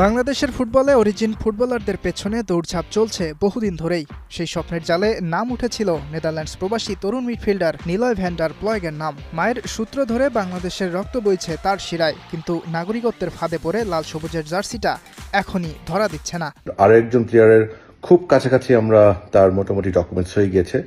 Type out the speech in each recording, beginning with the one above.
বাংলাদেশের ফুটবলে অরিজিন ফুটবলারদের পেছনে দৌড়ঝাঁপ চলছে বহুদিন ধরেই। সেই স্বপ্নের জালে নাম উঠেছিল নেদারল্যান্ডস প্রবাসী তরুণ মিডফিল্ডার নিলয় ভ্যান ডার প্লয়েগের নাম। মায়ের সূত্র ধরে বাংলাদেশের রক্ত বইছে তার শিরায়, কিন্তু নাগরিকত্বের ফাঁদে পড়ে লাল সবুজের জার্সিটা এখনই ধরা দিচ্ছে না। আরেকজন প্লেয়ারের খুব কাছাকাছি আমরা তার মোটামুটি ডকুমেন্টস হয়ে গিয়েছে।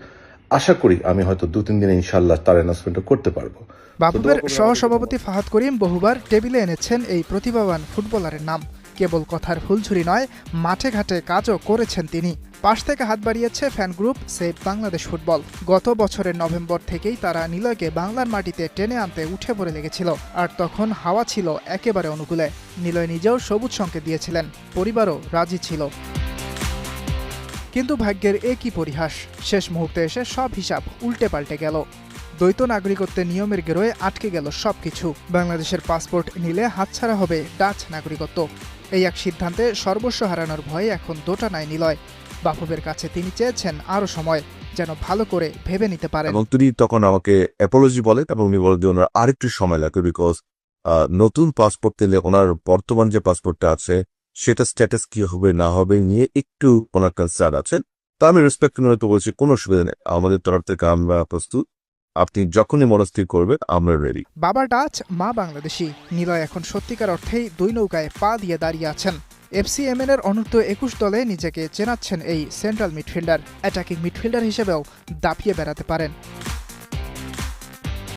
আশা করি আমি হয়তো 2-3 দিনে ইনশাল্লাহ তার অ্যানাউন্সমেন্টও করতে পারবো। বাফুফের সহসভাপতি ফাহাদ করিম বহুবার টেবিলে এনেছেন এই প্রতিভাবান ফুটবলারের নাম। কেবল কথার ফুলঝুরি নয়, মাঠে ঘাটে কাজও করেছেন তিনি। পাশ থেকে হাত বাড়িয়েছে fan group save Bangladesh football. গত বছরের নভেম্বর থেকেই তারা নিলয়কে বাংলার মাটিতে টেনে আনতে উঠে পড়ে লেগেছিল, আর তখন হাওয়া ছিল একেবারে অনুকূলে। নিলয় নিজেও সবুজ সংকেত দিয়েছিলেন, পরিবারও রাজি ছিল। কিন্তু ভাগ্যের একই পরিহাস, শেষ মুহূর্তে এসে সব হিসাব উল্টে পাল্টে গেল। দ্বৈত নাগরিকত্বের নিয়মের গেরোয় আটকে গেল সবকিছু। বাংলাদেশের পাসপোর্ট নিলে হাতছাড়া হবে ডাচ নাগরিকত্ব। এই এক সিদ্ধান্তে সর্বস্ব হারানোর ভয়ে এখন দোটানায় নিলয়। বাফুফের কাছে তিনি চেয়েছেন আরও সময়, যেন ভালো করে ভেবে নিতে পারেন। এবং তিনি তখন আমাকে অ্যাপোলজি বলেন এবং উনি বলেন যে ওনার আরেকটু সময় লাগবে, বিকজ নতুন পাসপোর্ট নিলে ওনার বর্তমান যে পাসপোর্টটা আছে সেটা স্ট্যাটাস কি হবে না হবে নিয়ে একটু ওনার কনসার্ন আছে। তা আমি রেসপেক্ট করে তো বলছি কোনো অসুবিধা নেই, আমাদের তরফ থেকে আমরা প্রস্তুত, আপনি যখনই মনস্থির করবেন আমরা রেডি। বাবা ডাচ, মা বাংলাদেশি। নিলয় এখন সত্যিকার অর্থেই দুই নৌকায় পা দিয়ে দাঁড়িয়ে আছেন। এফসিএমএন এর অনূর্ধ্ব 21 দলে নিজেকে চেনাচ্ছেন এই সেন্ট্রাল মিডফিল্ডার। অ্যাটাকিং মিডফিল্ডার হিসেবেও দাপিয়ে বেড়াতে পারেন।